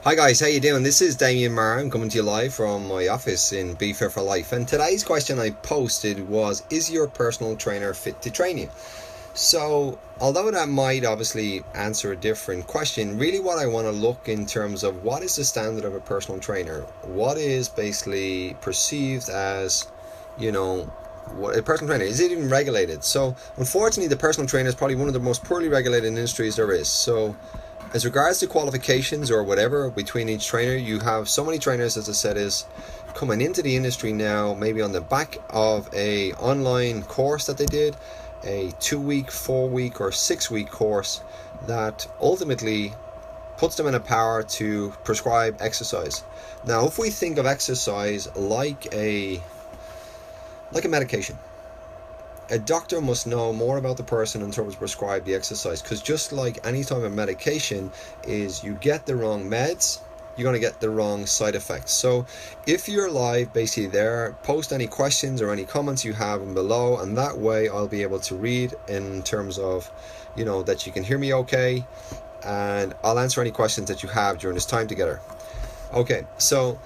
Hi guys, how you doing? This is Damien Marr. I'm coming to you live from my office in Be Fair for Life. And today's question I posted was, is your personal trainer fit to train you? So, although that might obviously answer a different question, really what I want to look in terms of what is the standard of a personal trainer? What is basically perceived as, you know, what a personal trainer is it even regulated? So, unfortunately, the personal trainer is probably one of the most poorly regulated industries there is. So, as regards to qualifications or whatever between each trainer, you have so many trainers, as I said, is coming into the industry now, maybe on the back of a online course that they did, a 2 week, 4 week, or 6 week course that ultimately puts them in a power to prescribe exercise. Now, if we think of exercise like a medication, a doctor must know more about the person in terms of prescribe the exercise, because just like any type of medication is, you get the wrong meds, you're going to get the wrong side effects. So if you're live basically there, post any questions or any comments you have in below, and that way I'll be able to read in terms of, that you can hear me okay, and I'll answer any questions that you have during this time together. Okay, so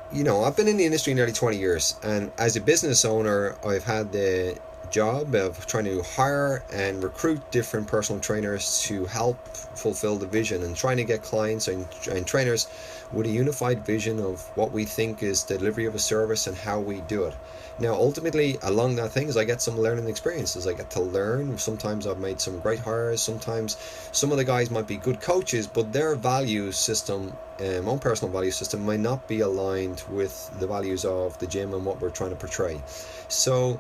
I've been in the industry nearly 20 years, and as a business owner, I've had the job of trying to hire and recruit different personal trainers to help fulfill the vision, and trying to get clients and trainers with a unified vision of what we think is the delivery of a service and how we do it. Now, ultimately, along that thing is I get some learning experiences. I get to learn. Sometimes I've made some great hires. Sometimes some of the guys might be good coaches, but their value system, own personal value system, might not be aligned with the values of the gym and what we're trying to portray. So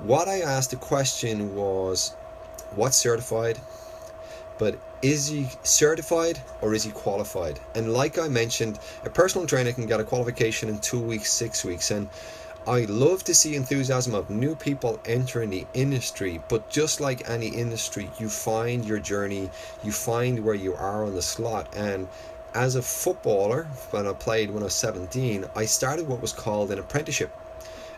what I asked the question was, what's certified? But is he certified or is he qualified? And like I mentioned, a personal trainer can get a qualification in 2 weeks, 6 weeks. And I love to see enthusiasm of new people entering the industry, but just like any industry, you find your journey, you find where you are on the slot. And as a footballer, when I played when I was 17, I started what was called an apprenticeship.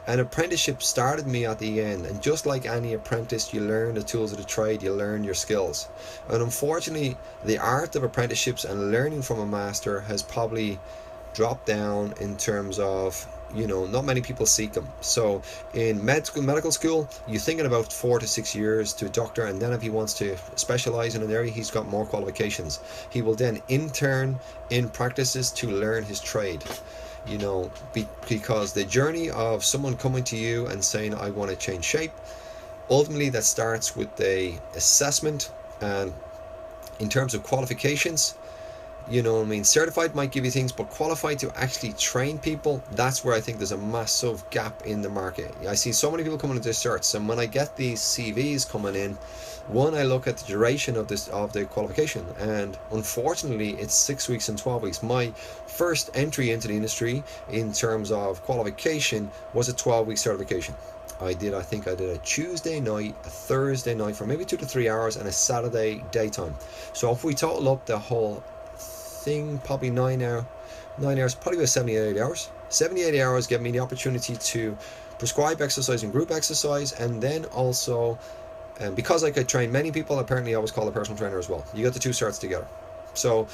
An apprenticeship started me at the end, and just like any apprentice, you learn the tools of the trade, you learn your skills. And unfortunately, the art of apprenticeships and learning from a master has probably dropped down in terms of, not many people seek them. So in medical school, you're thinking about 4 to 6 years to a doctor, and then if he wants to specialize in an area, he's got more qualifications. He will then intern in practices to learn his trade. Because the journey of someone coming to you and saying, I want to change shape, ultimately that starts with a assessment. And in terms of qualifications, certified might give you things, but qualified to actually train people, that's where I think there's a massive gap in the market. I see so many people coming into certs, and when I get these CVs coming in, one, I look at the duration of the qualification, and unfortunately it's 6 weeks and 12 weeks. My first entry into the industry in terms of qualification was a 12-week certification. I think I did a Tuesday night, a Thursday night for maybe 2 to 3 hours, and a Saturday daytime. So if we total up the whole thing, probably 9 hours, probably about 78 hours. 78 hours gave me the opportunity to prescribe exercise and group exercise, and then also, because I could train many people, apparently I was called a personal trainer as well. You got the two certs together. So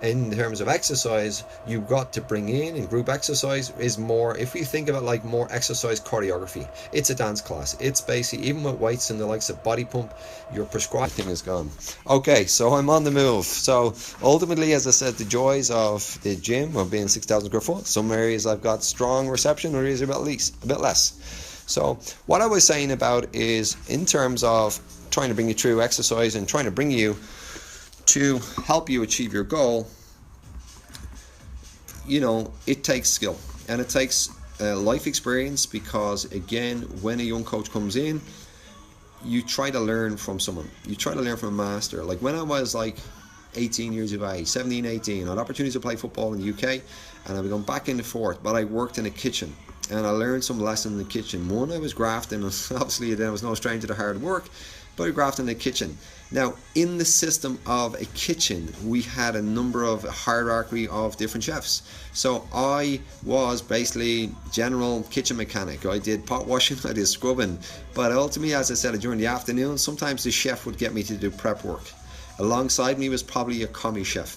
in terms of exercise, you've got to bring in, and group exercise is more, if we think of it like more exercise choreography, it's a dance class. It's basically, even with weights and the likes of body pump, your prescribed thing is gone. Okay, so I'm on the move. So ultimately, as I said, the joys of the gym of being 6,000 square foot, some areas I've got strong reception, areas a bit less. So what I was saying about is, in terms of trying to bring you through exercise and trying to bring you to help you achieve your goal, it takes skill and it takes life experience, because again, when a young coach comes in, you try to learn from someone, you try to learn from a master. Like when I was like 18 years of age, 17, 18, I had opportunities to play football in the UK, and I was going back and forth, but I worked in a kitchen and I learned some lessons in the kitchen. One, I was grafting, obviously then I was no stranger to hard work, but I grafted in the kitchen. Now, in the system of a kitchen, we had a number of hierarchy of different chefs. So I was basically general kitchen mechanic. I did pot washing, I did scrubbing. But ultimately, as I said, during the afternoon, sometimes the chef would get me to do prep work. Alongside me was probably a commis chef.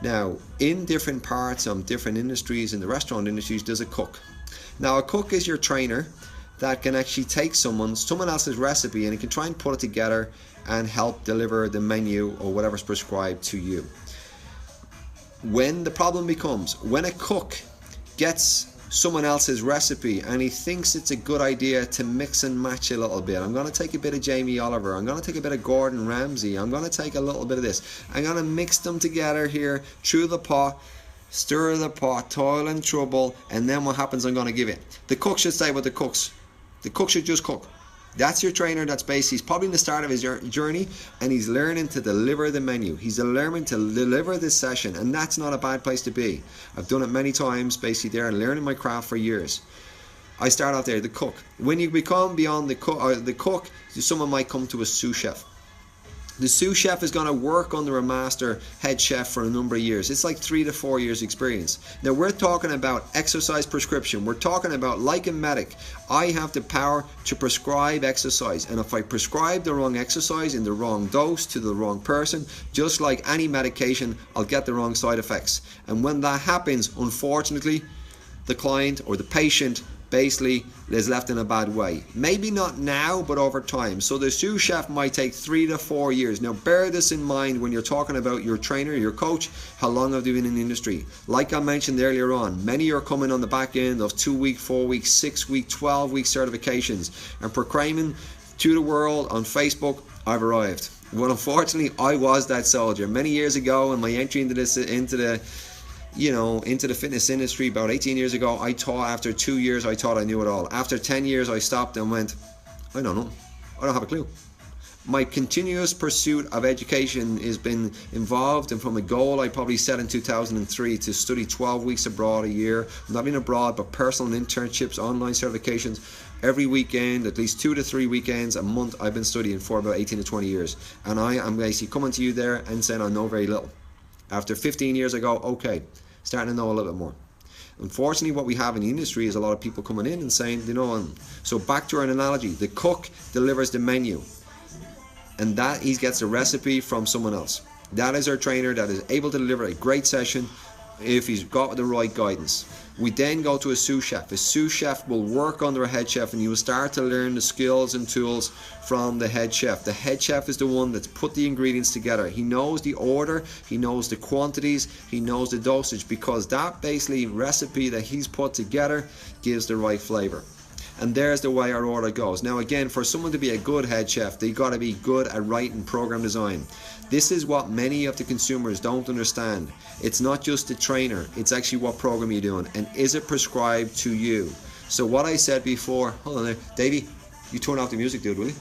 Now, in different parts of different industries, in the restaurant industries, there's a cook. Now, a cook is your trainer that can actually take someone else's recipe and he can try and put it together and help deliver the menu or whatever's prescribed to you. When the problem becomes, when a cook gets someone else's recipe and he thinks it's a good idea to mix and match a little bit. I'm going to take a bit of Jamie Oliver, I'm going to take a bit of Gordon Ramsay, I'm going to take a little bit of this, I'm going to mix them together here through the pot, stir the pot, toil and trouble, and then what happens, I'm going to give it. The cook should stay with the cooks. The cook should just cook. That's your trainer. That's basically, he's probably in the start of his journey and he's learning to deliver the menu. He's learning to deliver this session, and that's not a bad place to be. I've done it many times basically there and learning my craft for years. I start out there, the cook. When you become beyond the cook, someone might come to a sous chef. The sous chef is going to work under a master head chef for a number of years. It's like 3 to 4 years experience. Now we're talking about exercise prescription. We're talking about, like a medic, I have the power to prescribe exercise. And if I prescribe the wrong exercise in the wrong dose to the wrong person, just like any medication, I'll get the wrong side effects. And when that happens, unfortunately, the client or the patient basically is left in a bad way. Maybe not now, but over time. So the sous chef might take 3 to 4 years. Now bear this in mind when you're talking about your trainer, your coach, how long have they been in the industry. Like I mentioned earlier on, many are coming on the back end of 2-week, 4-week, 6-week, 12-week certifications and proclaiming to the world on Facebook, I've arrived. Well, unfortunately, I was that soldier. Many years ago, in my entry into the fitness industry about 18 years ago, I thought after 2 years I thought I knew it all. After 10 years I stopped and went, I don't know, I don't have a clue. My continuous pursuit of education has been involved, and from a goal I probably set in 2003 to study 12 weeks abroad a year, not even abroad but personal internships, online certifications, every weekend, at least 2 to 3 weekends a month. I've been studying for about 18 to 20 years, and I am basically coming to you there and saying I know very little. After 15 years I go, okay, starting to know a little bit more. Unfortunately, what we have in the industry is a lot of people coming in and saying, so back to our analogy, the cook delivers the menu and that he gets a recipe from someone else. That is our trainer that is able to deliver a great session if he's got the right guidance. We then go to a sous chef. A sous chef will work under a head chef and you will start to learn the skills and tools from the head chef. The head chef is the one that's put the ingredients together. He knows the order, he knows the quantities, he knows the dosage, because that basically recipe that he's put together gives the right flavor. And there's the way our order goes. Now again, for someone to be a good head chef, they got to be good at writing program design. This is what many of the consumers don't understand. It's not just the trainer, it's actually what program you're doing and is it prescribed to you. So what I said before, hold on there, Davey, you turn off the music, dude, will you?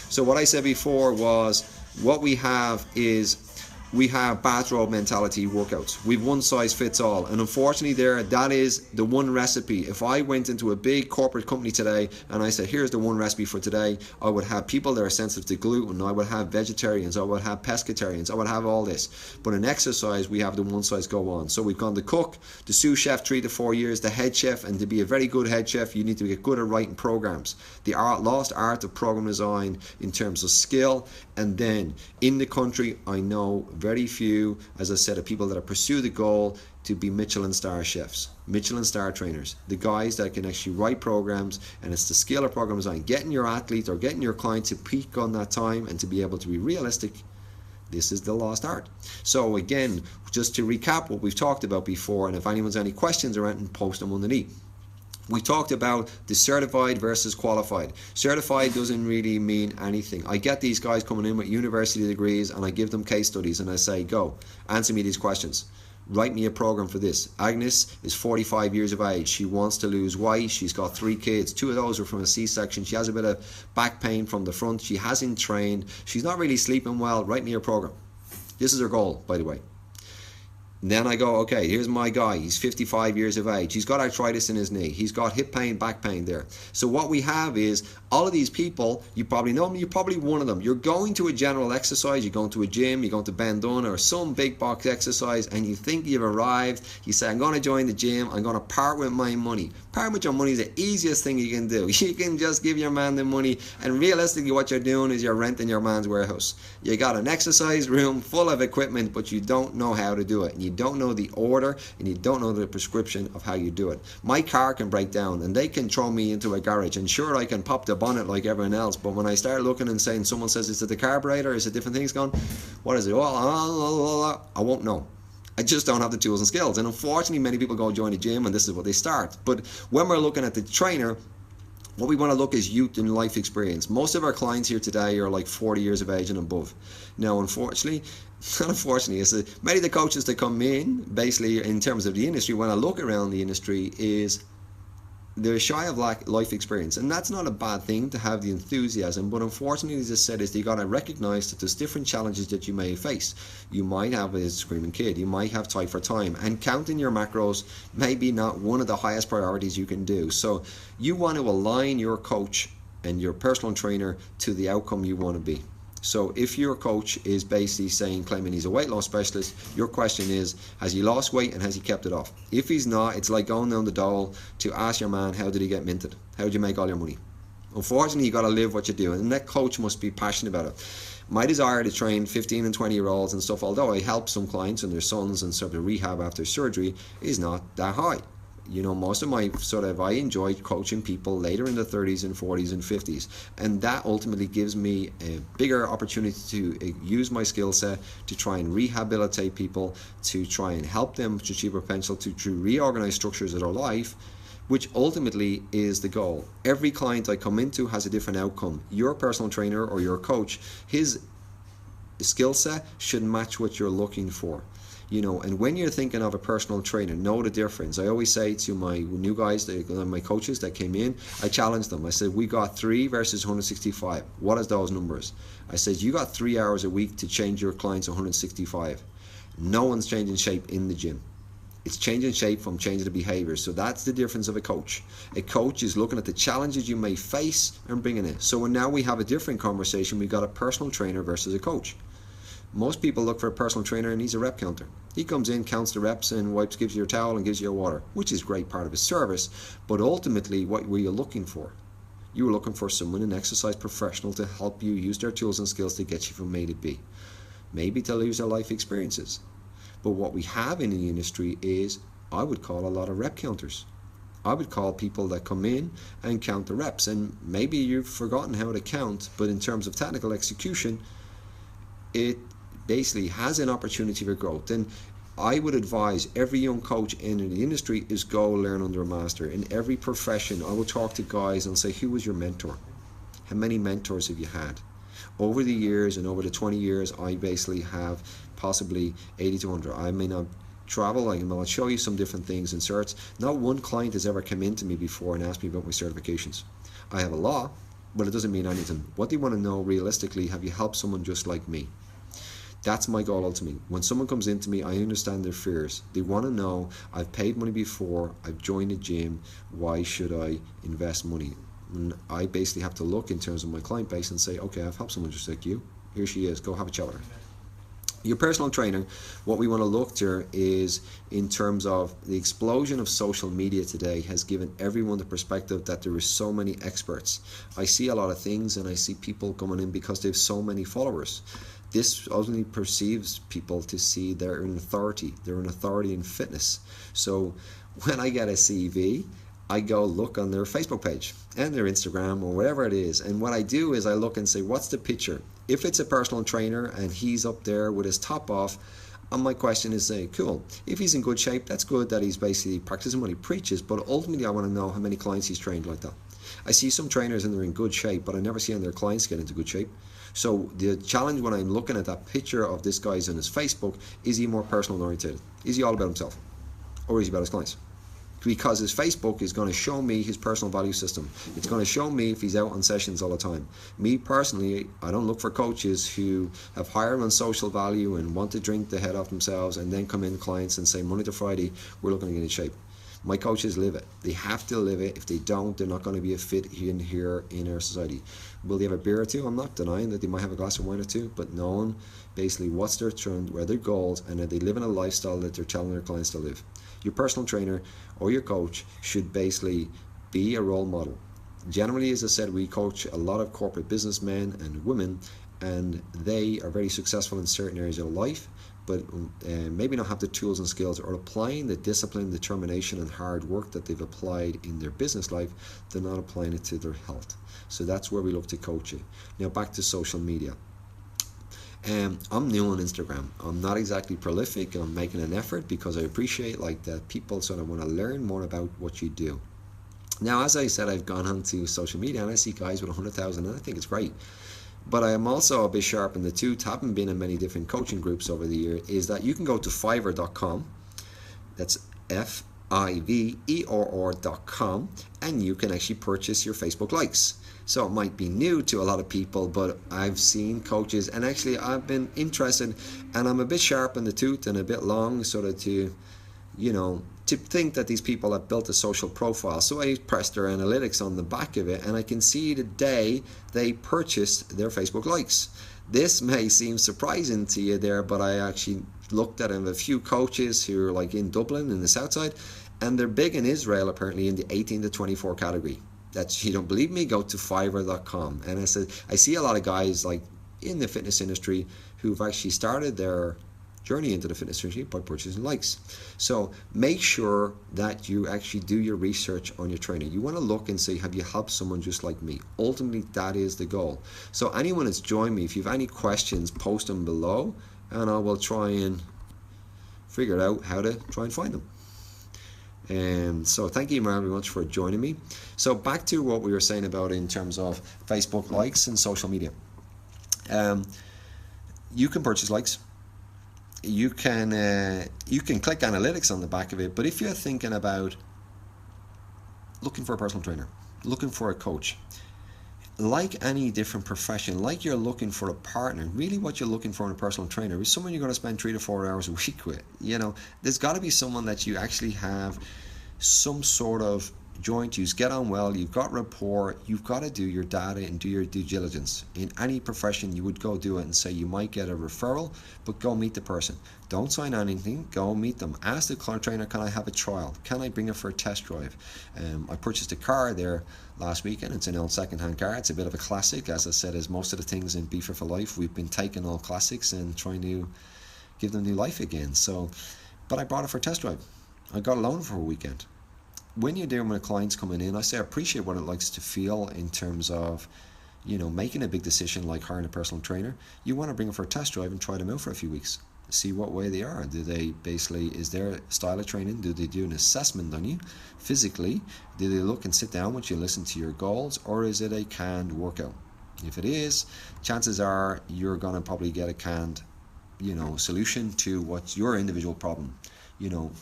So what I said before was, what we have is, we have bathrobe mentality workouts. We've one size fits all, and unfortunately that is the one recipe. If I went into a big corporate company today and I said, here's the one recipe for today, I would have people that are sensitive to gluten, I would have vegetarians, I would have pescatarians, I would have all this. But in exercise we have the one size go on. So we've gone the cook, the sous chef 3 to 4 years, the head chef, and to be a very good head chef you need to get good at writing programs. The lost art of program design in terms of skill. And then in the country I know very few, as I said, of people that pursue the goal to be Michelin star chefs, Michelin star trainers, the guys that can actually write programs, and it's the skill of program design, getting your athlete or getting your client to peak on that time and to be able to be realistic. This is the lost art. So again, just to recap what we've talked about before, and if anyone's any questions or anything, post them underneath. We talked about the certified versus qualified. Certified doesn't really mean anything. I get these guys coming in with university degrees and I give them case studies and I say, go, answer me these questions. Write me a program for this. Agnes is 45 years of age. She wants to lose weight. She's got 3 kids. 2 of those are from a C-section. She has a bit of back pain from the front. She hasn't trained. She's not really sleeping well. Write me a program. This is her goal, by the way. And then I go, okay, here's my guy. He's 55 years of age. He's got arthritis in his knee. He's got hip pain, back pain there. So what we have is all of these people, you probably know them, you're probably one of them. You're going to a general exercise, you're going to a gym, you're going to Ben Dunn or some big box exercise, and you think you've arrived. You say, I'm going to join the gym, I'm going to part with my money. Part with your money is the easiest thing you can do. You can just give your man the money, and realistically what you're doing is you're renting your man's warehouse. You got an exercise room full of equipment, but you don't know how to do it. And you don't know the order, and you don't know the prescription of how you do it. My car can break down, and they can throw me into a garage, and sure, I can pop the bonnet like everyone else, but when I start looking and saying, someone says, is it the carburetor, is it different things going, what is it, I won't know. I just don't have the tools and skills. And unfortunately, many people go join a gym and this is what they start. But when we're looking at the trainer, what we want to look is youth and life experience. Most of our clients here today are like 40 years of age and above. Now, unfortunately, many of the coaches that come in, basically in terms of the industry, when I look around the industry, is they're shy of life experience, and that's not a bad thing to have the enthusiasm, but unfortunately, as I said, is you got to recognize that there's different challenges that you may face. You might have a screaming kid, you might have tight for time, and counting your macros may be not one of the highest priorities you can do. So you want to align your coach and your personal trainer to the outcome you want to be. So if your coach is basically claiming he's a weight loss specialist, your question is, has he lost weight and has he kept it off? If he's not, it's like going down the dole to ask your man, how did he get minted? How did you make all your money? Unfortunately, you got to live what you do, and that coach must be passionate about it. My desire to train 15 and 20-year-olds and stuff, although I help some clients and their sons and sort of rehab after surgery, is not that high. You know, most of my I enjoy coaching people later in the 30s and 40s and 50s, and that ultimately gives me a bigger opportunity to use my skill set to try and rehabilitate people, to try and help them to achieve their potential, to reorganize structures of their life, which ultimately is the goal. Every client I come into has a different outcome. Your personal trainer or your coach, his skill set should match what you're looking for. You know, and when you're thinking of a personal trainer, know the difference. I always say to my new guys, my coaches that came in, I challenge them. I said, we got 3 versus 165. What is those numbers? I said, you got 3 hours a week to change your clients 165. No one's changing shape in the gym. It's changing shape from changing the behaviors. So that's the difference of a coach. A coach is looking at the challenges you may face and bringing it. So now we have a different conversation. We got a personal trainer versus a coach. Most people look for a personal trainer and he's a rep counter. He comes in, counts the reps, and gives you your towel and gives you your water, which is a great part of his service. But ultimately, what were you looking for? You were looking for someone, an exercise professional, to help you use their tools and skills to get you from A to B. Maybe to use their life experiences. But what we have in the industry is, I would call a lot of rep counters. I would call people that come in and count the reps. And maybe you've forgotten how to count, but in terms of technical execution, it basically has an opportunity for growth. And I would advise every young coach in the industry is go learn under a master. In every profession, I will talk to guys and say, who was your mentor? How many mentors have you had? Over the years and over the 20 years, I basically have possibly 80 to 100. I may not travel, I'll show you some different things and certs. Not one client has ever come into me before and asked me about my certifications. I have a lot, but it doesn't mean anything. What they want to know realistically, have you helped someone just like me? That's my goal ultimately. When someone comes into me, I understand their fears. They want to know, I've paid money before, I've joined a gym, why should I invest money? And I basically have to look in terms of my client base and say, okay, I've helped someone just like you. Here she is, go have a chat with her. Your personal trainer, what we want to look to is in terms of the explosion of social media today has given everyone the perspective that there is so many experts. I see a lot of things and I see people coming in because they have so many followers. This ultimately perceives people to see they're an authority. They're an authority in fitness. So when I get a CV, I go look on their Facebook page and their Instagram or whatever it is. And what I do is I look and say, what's the picture? If it's a personal trainer and he's up there with his top off, and my question is, cool, if he's in good shape, that's good that he's basically practicing what he preaches, but ultimately I want to know how many clients he's trained like that. I see some trainers and they're in good shape, but I never see their clients get into good shape. So the challenge when I'm looking at that picture of this guy's on his Facebook, is he more personal oriented? Is he all about himself? Or is he about his clients? because his Facebook is going to show me his personal value system. It's going to show me if he's out on sessions all the time. Me personally, I don't look for coaches who have hired on social value and want to drink the head off themselves and then come in clients and say Monday to Friday we're looking to get in shape. My coaches live it. They have to live it. If they don't, they're not going to be a fit here in our society. Will they have a beer or two? I'm not denying that they might have a glass of wine or two, but knowing basically what's their trend, where their goals, and are they living a lifestyle that they're telling their clients to live. Your personal trainer or your coach should basically be a role model. Generally, as I said, we coach a lot of corporate businessmen and women, and they are very successful in certain areas of life, but maybe not have the tools and skills or applying the discipline, determination and hard work that they've applied in their business life. They're not applying it to their health. So that's where we look to coach you. Now back to social media. I'm new on Instagram. I'm not exactly prolific. I'm making an effort because I appreciate that people sort of want to learn more about what you do. Now, as I said, I've gone onto social media and I see guys with 100,000 and I think it's great. But I am also a bit sharp in the tooth, having been in many different coaching groups over the year, is that you can go to Fiverr.com, that's Fiverr.com, and you can actually purchase your Facebook likes. So it might be new to a lot of people, but I've seen coaches, and actually I've been interested, and I'm a bit sharp in the tooth and a bit long sort of to think that these people have built a social profile. So I pressed their analytics on the back of it and I can see the day they purchased their Facebook likes. This may seem surprising to you there, but I actually looked at a few coaches who are in Dublin in the south side, and they're big in Israel apparently in the 18 to 24 category. That's, you don't believe me, go to Fiverr.com. And I said, I see a lot of guys in the fitness industry who've actually started their journey into the fitness industry by purchasing likes. So make sure that you actually do your research on your trainer. You want to look and say, have you helped someone just like me? Ultimately, that is the goal. So anyone that's joined me, if you have any questions, post them below and I will try and figure out how to try and find them. So thank you very much for joining me. So back to what we were saying about in terms of Facebook likes and social media. You can purchase likes. You can click analytics on the back of it, but if you're thinking about looking for a personal trainer, looking for a coach, like any different profession, like you're looking for a partner, really what you're looking for in a personal trainer is someone you're going to spend 3 to 4 hours a week with. There's got to be someone that you actually have some sort of joint use, get on well, you've got rapport, you've got to do your data and do your due diligence. In any profession, you would go do it and say you might get a referral, but go meet the person. Don't sign anything, go meet them. Ask the client trainer, can I have a trial? Can I bring it for a test drive? I purchased a car there last weekend. It's an old second-hand car. It's a bit of a classic. As I said, as most of the things in Beefer for Life, we've been taking all classics and trying to give them new life again. But I brought it for a test drive. I got a loan for a weekend. When you're dealing with clients coming in, I say I appreciate what it likes to feel in terms of, making a big decision like hiring a personal trainer. You want to bring them for a test drive and try them out for a few weeks. See what way they are. Do they is their style of training, do they do an assessment on you physically? Do they look and sit down with you, listen to your goals, or is it a canned workout? If it is, chances are you're going to probably get a canned, solution to what's your individual problem.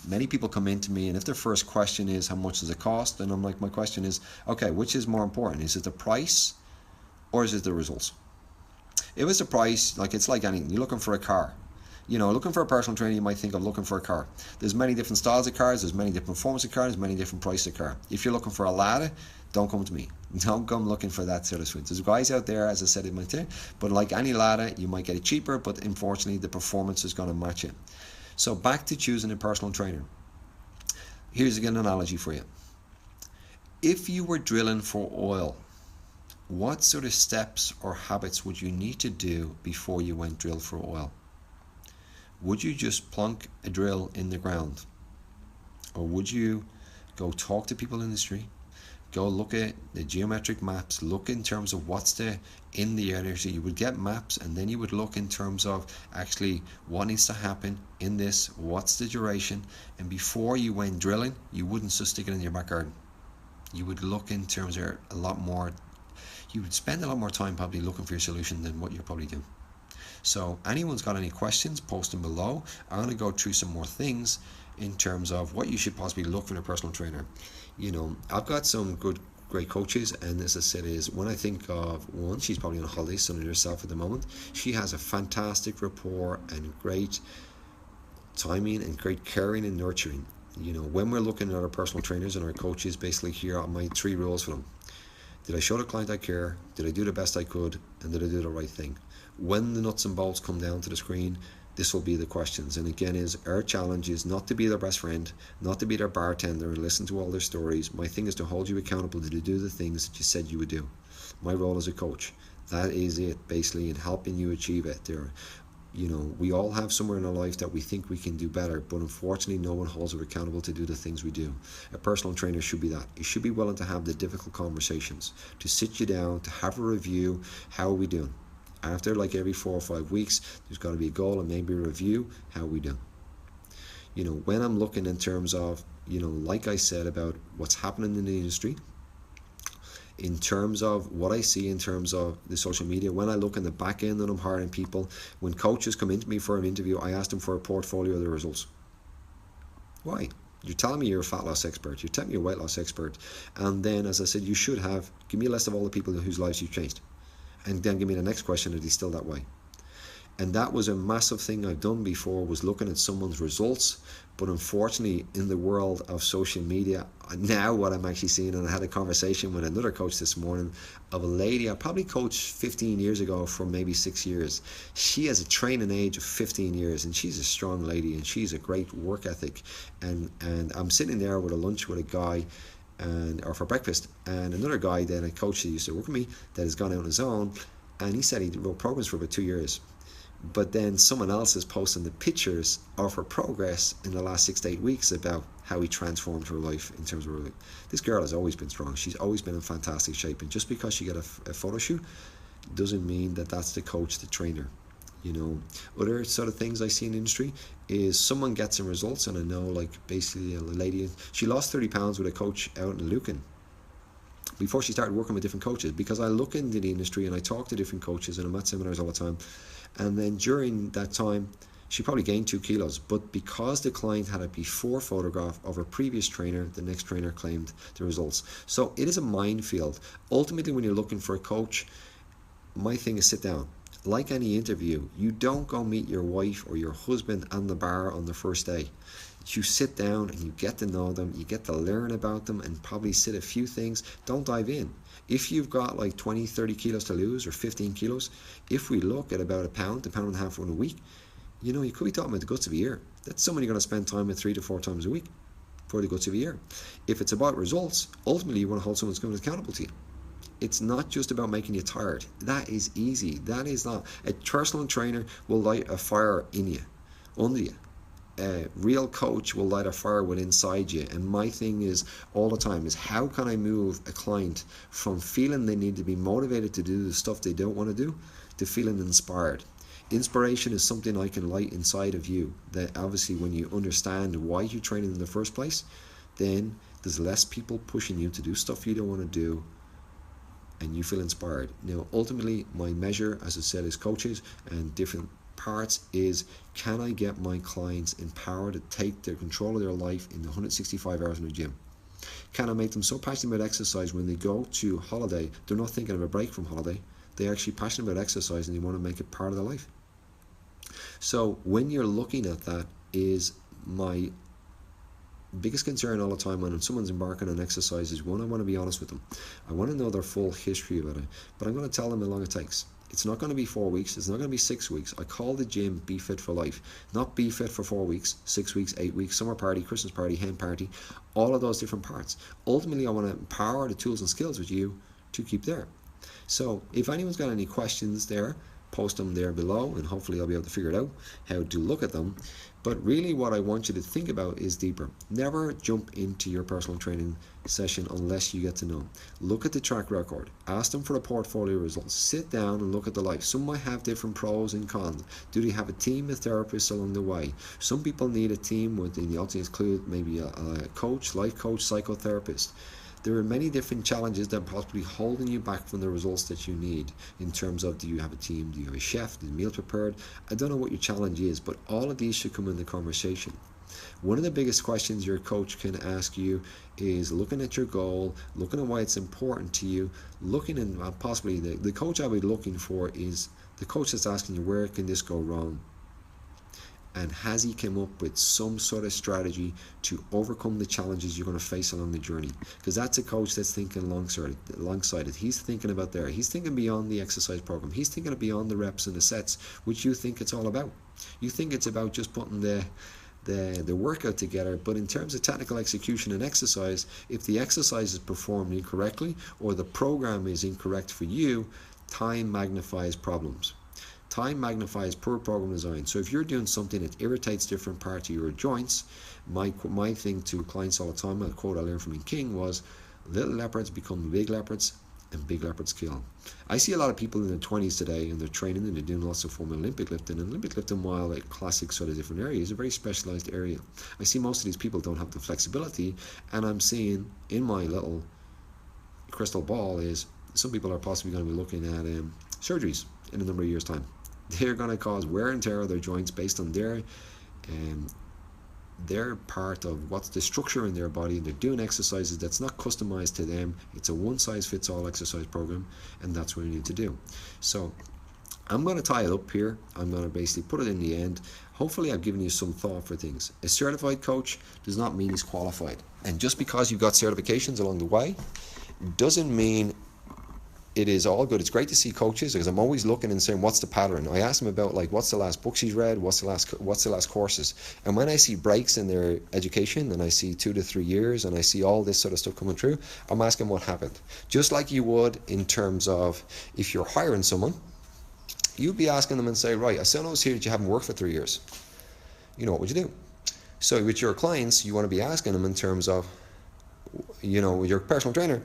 Many people come into me and if their first question is how much does it cost, then I'm like, my question is, okay, which is more important? Is it the price or is it the results? If it's the price, it's like anything. You're looking for a car. Looking for a personal trainer, you might think of looking for a car. There's many different styles of cars, there's many different forms of cars, there's many different prices of car. If you're looking for a ladder, don't come to me. Don't come looking for that sort of switch. There's guys out there, as I said in my thing, but like any ladder, you might get it cheaper, but unfortunately the performance is going to match it. So back to choosing a personal trainer. Here's an analogy for you. If you were drilling for oil, what sort of steps or habits would you need to do before you went drill for oil? Would you just plunk a drill in the ground? Or would you go talk to people in the street? Go look at the geometric maps, look in terms of what's in the area. So you would get maps and then you would look in terms of actually what needs to happen in this, what's the duration, and before you went drilling, you wouldn't just stick it in your back garden. You would look in terms of you would spend a lot more time probably looking for your solution than what you probably do. So anyone's got any questions, post them below. I'm going to go through some more things in terms of what you should possibly look for in a personal trainer. I've got some great coaches, and as I said, is when I think of one, she's probably on holiday, sunning herself at the moment. She has a fantastic rapport and great timing and great caring and nurturing. When we're looking at our personal trainers and our coaches, basically here are my 3 rules for them. Did I show the client I care? Did I do the best I could? And did I do the right thing? When the nuts and bolts come down to the screen, this will be the questions. And again, our challenge is not to be their best friend, not to be their bartender and listen to all their stories. My thing is to hold you accountable to do the things that you said you would do. My role as a coach, that is it, basically, in helping you achieve it. We all have somewhere in our life that we think we can do better, but unfortunately no one holds us accountable to do the things we do. A personal trainer should be that. You should be willing to have the difficult conversations, to sit you down, to have a review. How are we doing? After every 4 or 5 weeks, there's got to be a goal and maybe a review. How are we doing? When I'm looking in terms of, like I said about what's happening in the industry, in terms of what I see in terms of the social media, when I look in the back end and I'm hiring people, when coaches come into me for an interview, I ask them for a portfolio of their results. Why? You're telling me you're a fat loss expert, you're telling me you're a weight loss expert, and then, as I said, you should give me a list of all the people whose lives you've changed, and then give me the next question, are they still that way? And that was a massive thing I've done before, was looking at someone's results. But unfortunately, in the world of social media, now what I'm actually seeing, and I had a conversation with another coach this morning of a lady I probably coached 15 years ago for maybe 6 years. She has a training age of 15 years, and she's a strong lady, and she's a great work ethic. And I'm sitting there with a lunch with a guy, or for breakfast, and another guy that I coached that used to work with me that has gone out on his own, and he said he wrote programs for about 2 years. But then someone else is posting the pictures of her progress in the last 6 to 8 weeks about how he transformed her life in terms of her life. This girl has always been strong. She's always been in fantastic shape. And just because she got a photo shoot doesn't mean that that's the coach, the trainer. Other sort of things I see in the industry is someone gets some results, and I know basically a lady, she lost 30 pounds with a coach out in Lucan before she started working with different coaches, because I look into the industry and I talk to different coaches and I'm at seminars all the time. And then during that time, she probably gained 2 kilos, but because the client had a before photograph of her previous trainer, the next trainer claimed the results. So it is a minefield. Ultimately, when you're looking for a coach, my thing is sit down. Like any interview, you don't go meet your wife or your husband at the bar on the first day. You sit down and you get to know them, you get to learn about them, and probably sit a few things. Don't dive in. If you've got 20, 30 kilos to lose, or 15 kilos, if we look at about a pound and a half in a week, you could be talking about the guts of a year. That's somebody going to spend time with 3 to 4 times a week for the guts of a year. If it's about results, ultimately you want to hold someone who's accountable to you. It's not just about making you tired. That is easy. That is not. A personal trainer will light a fire in you, under you. A real coach will light a fire within inside you. And my thing is all the time is, how can I move a client from feeling they need to be motivated to do the stuff they don't want to do to feeling inspired? Inspiration is something I can light inside of you, that obviously when you understand why you're training in the first place, then there's less people pushing you to do stuff you don't want to do, and you feel inspired. Now ultimately my measure, as I said, is coaches and different parts is, can I get my clients empowered to take their control of their life in the 165 hours in the gym? Can I make them so passionate about exercise when they go to holiday, they're not thinking of a break from holiday, they're actually passionate about exercise and they want to make it part of their life? So when you're looking at that, is my biggest concern all the time when someone's embarking on exercise is, one, I want to be honest with them. I want to know their full history about it, but I'm going to tell them how long it takes. It's not going to be 4 weeks. It's not going to be 6 weeks. I call the gym Be Fit for Life. Not Be Fit for 4 weeks, 6 weeks, 8 weeks, summer party, Christmas party, hen party, all of those different parts. Ultimately, I want to empower the tools and skills with you to keep there. So if anyone's got any questions there, post them there below, and hopefully I'll be able to figure it out how to look at them. But really what I want you to think about is deeper. Never jump into your personal training session unless you get to know. Look at the track record. Ask them for the portfolio results. Sit down and look at the life. Some might have different pros and cons. Do they have a team of therapists along the way? Some people need a team with, in the ultimate include maybe a coach, life coach, psychotherapist. There are many different challenges that are possibly holding you back from the results that you need in terms of, do you have a team, do you have a chef, is the meal prepared? I don't know what your challenge is, but all of these should come in the conversation. One of the biggest questions your coach can ask you is looking at your goal, looking at why it's important to you, looking at possibly the coach I would be looking for is the coach that's asking you, where can this go wrong? And has he come up with some sort of strategy to overcome the challenges you're going to face along the journey? Because that's a coach that's thinking alongside it. He's thinking about there. He's thinking beyond the exercise program. He's thinking beyond the reps and the sets, which you think it's all about. You think it's about just putting the workout together, but in terms of technical execution and exercise, if the exercise is performed incorrectly or the program is incorrect for you, time magnifies problems. Time magnifies poor program design. So if you're doing something that irritates different parts of your joints, my thing to clients all the time, a quote I learned from King was, little leopards become big leopards and big leopards kill. I see a lot of people in their 20s today and they're training and they're doing lots of form Olympic lifting. And Olympic lifting, while a classic sort of different area, is a very specialized area. I see most of these people don't have the flexibility, and I'm seeing in my little crystal ball is some people are possibly going to be looking at surgeries in a number of years' time. They're going to cause wear and tear of their joints based on their part of what's the structure in their body. They're doing exercises that's not customized to them. It's a one-size-fits-all exercise program, and that's what you need to do. So I'm going to tie it up here. I'm going to basically put it in the end. Hopefully I've given you some thought for things. A certified coach does not mean he's qualified. And just because you've got certifications along the way doesn't mean it is all good. It's great to see coaches, because I'm always looking and saying, what's the pattern? I ask them about, like, what's the last books he's read, what's the last courses. And when I see breaks in their education, and I see 2 to 3 years, and I see all this sort of stuff coming through, I'm asking what happened. Just like you would in terms of if you're hiring someone, you'd be asking them and say, right, I still notice here that you haven't worked for 3 years. What would you do? So with your clients, you want to be asking them in terms of, with your personal trainer,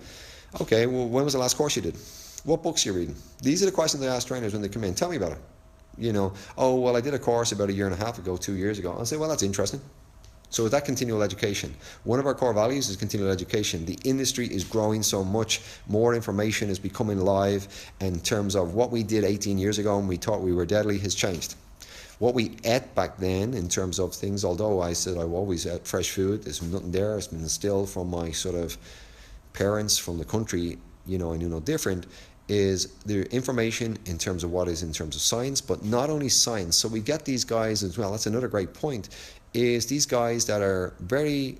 okay, well, when was the last course you did? What books are you reading? These are the questions I ask trainers when they come in. Tell me about it. Oh, well, I did a course about 1.5 years ago, 2 years ago. I'll say, well, that's interesting. So is that continual education? One of our core values is continual education. The industry is growing so much. More information is becoming live. And in terms of what we did 18 years ago and we thought we were deadly has changed. What we ate back then in terms of things, although I said I always ate fresh food, there's nothing there. It's been instilled from my sort of parents from the country, I knew no different, is the information in terms of what is in terms of science, but not only science. So we get these guys as well, that's another great point, is these guys that are very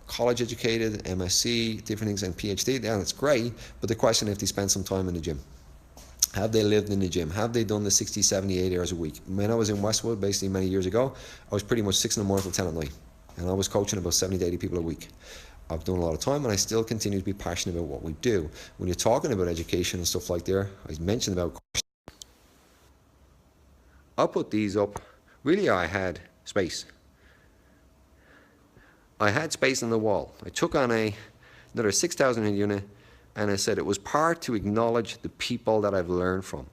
college educated, MSc, different things, and PhD, and it's great, but the question is if they spend some time in the gym. Have they lived in the gym? Have they done the 60, 70, 80 hours a week? When I was in Westwood, basically many years ago, I was pretty much 6 in the morning till 10 at night, and I was coaching about 70 to 80 people a week. I've done a lot of time, and I still continue to be passionate about what we do. When you're talking about education and stuff like there, I mentioned about courses. I'll put these up. Really, I had space. I had space on the wall. I took on another 6,000 unit, and I said it was part to acknowledge the people that I've learned from.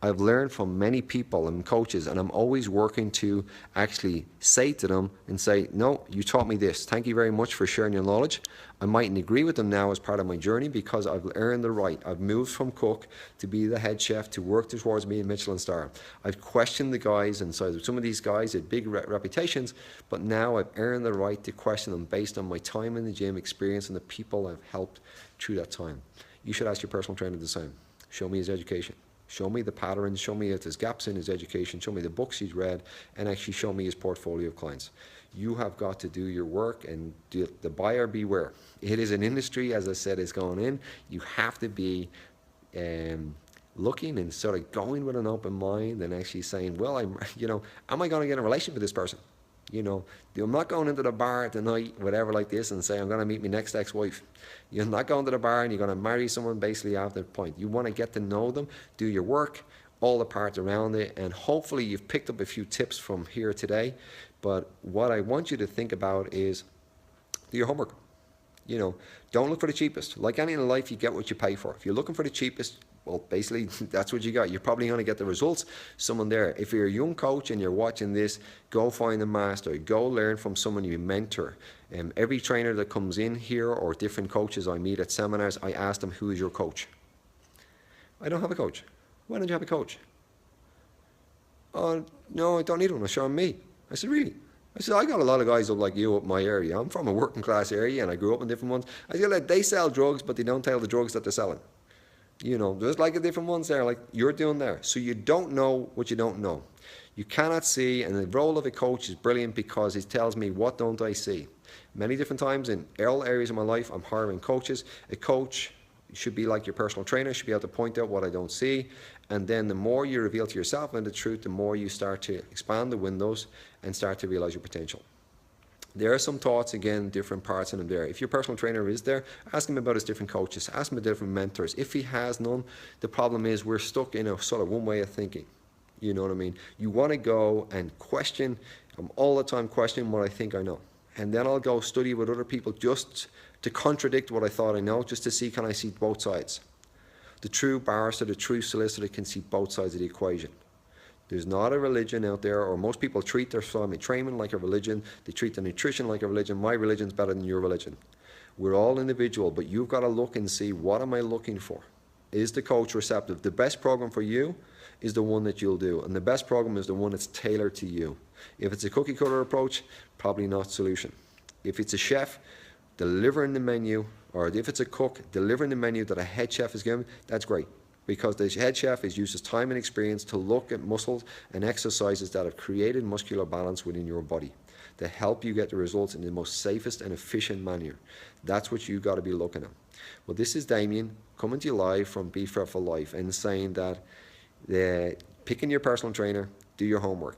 I've learned from many people and coaches, and I'm always working to actually say to them and say, no, you taught me this. Thank you very much for sharing your knowledge. I mightn't agree with them now as part of my journey because I've earned the right. I've moved from cook to be the head chef to work towards being Michelin star. I've questioned the guys, and so some of these guys had big reputations, but now I've earned the right to question them based on my time in the gym experience and the people I've helped through that time. You should ask your personal trainer the same. Show me his education. Show me the patterns, show me if there's gaps in his education, show me the books he's read, and actually show me his portfolio of clients. You have got to do your work, and the buyer beware. It is an industry, as I said, is going in. You have to be looking and sort of going with an open mind and actually saying, well, am I going to get in a relationship with this person? I'm not going into the bar tonight, whatever like this, and say, I'm going to meet my next ex-wife. You're not going to the bar and you're going to marry someone basically after that point. You want to get to know them, do your work, all the parts around it, and hopefully you've picked up a few tips from here today. But what I want you to think about is do your homework. Don't look for the cheapest. Like any in life, you get what you pay for. If you're looking for the cheapest, well, basically, that's what you got. You're probably going to get the results. Someone there. If you're a young coach and you're watching this, go find a master. Go learn from someone you mentor. Every trainer that comes in here, or different coaches I meet at seminars, I ask them, who is your coach? I don't have a coach. Why don't you have a coach? Oh, no, I don't need one. I'll show them me. I said, really? I said, I got a lot of guys up like you up my area. I'm from a working class area and I grew up in different ones. I said, like, they sell drugs, but they don't tell the drugs that they're selling. You know, there's like a different ones there, like you're doing there. So you don't know what you don't know. You cannot see, and the role of a coach is brilliant because it tells me, what don't I see? Many different times in all areas of my life, I'm hiring coaches. A coach should be like your personal trainer, should be able to point out what I don't see. And then the more you reveal to yourself and the truth, the more you start to expand the windows and start to realize your potential. There are some thoughts, again, different parts in him there. If your personal trainer is there, ask him about his different coaches, ask him about different mentors. If he has none, the problem is we're stuck in a sort of one way of thinking. You know what I mean? You want to go and question, I'm all the time questioning what I think I know. And then I'll go study with other people just to contradict what I thought I know, just to see, can I see both sides? The true barrister, the true solicitor can see both sides of the equation. There's not a religion out there, or most people treat their family training like a religion. They treat their nutrition like a religion. My religion's better than your religion. We're all individual, but you've got to look and see, what am I looking for? Is the coach receptive? The best program for you is the one that you'll do, and the best program is the one that's tailored to you. If it's a cookie cutter approach, probably not solution. If it's a chef delivering the menu, or if it's a cook delivering the menu that a head chef is given, that's great. Because the head chef is uses time and experience to look at muscles and exercises that have created muscular balance within your body to help you get the results in the most safest and efficient manner. That's what you've got to be looking at. Well, this is Damien coming to you live from Be Fit for Life and saying that picking your personal trainer, do your homework.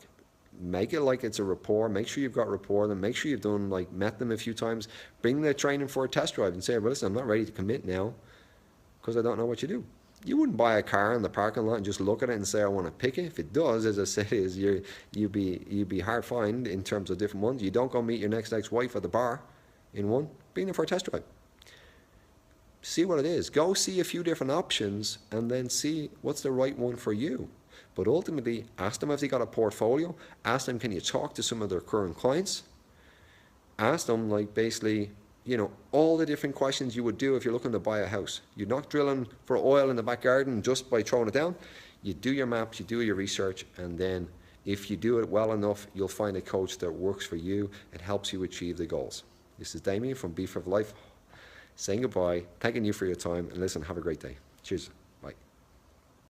Make it like it's a rapport. Make sure you've got rapport with them. Make sure you've met them a few times. Bring the training for a test drive and say, well, listen, I'm not ready to commit now because I don't know what you do. You wouldn't buy a car in the parking lot and just look at it and say, I want to pick it. If it does, as I said, is you'd be hard find in terms of different ones. You don't go meet your next ex-wife at the bar in one. Bring them for a test drive. See what it is. Go see a few different options and then see what's the right one for you. But ultimately, ask them if they got a portfolio. Ask them, can you talk to some of their current clients? Ask them, basically, all the different questions you would do if you're looking to buy a house. You're not drilling for oil in the back garden just by throwing it down. You do your maps, you do your research, and then if you do it well enough, you'll find a coach that works for you and helps you achieve the goals. This is Damien from Be Fit for Life saying goodbye, thanking you for your time, and listen, have a great day. Cheers.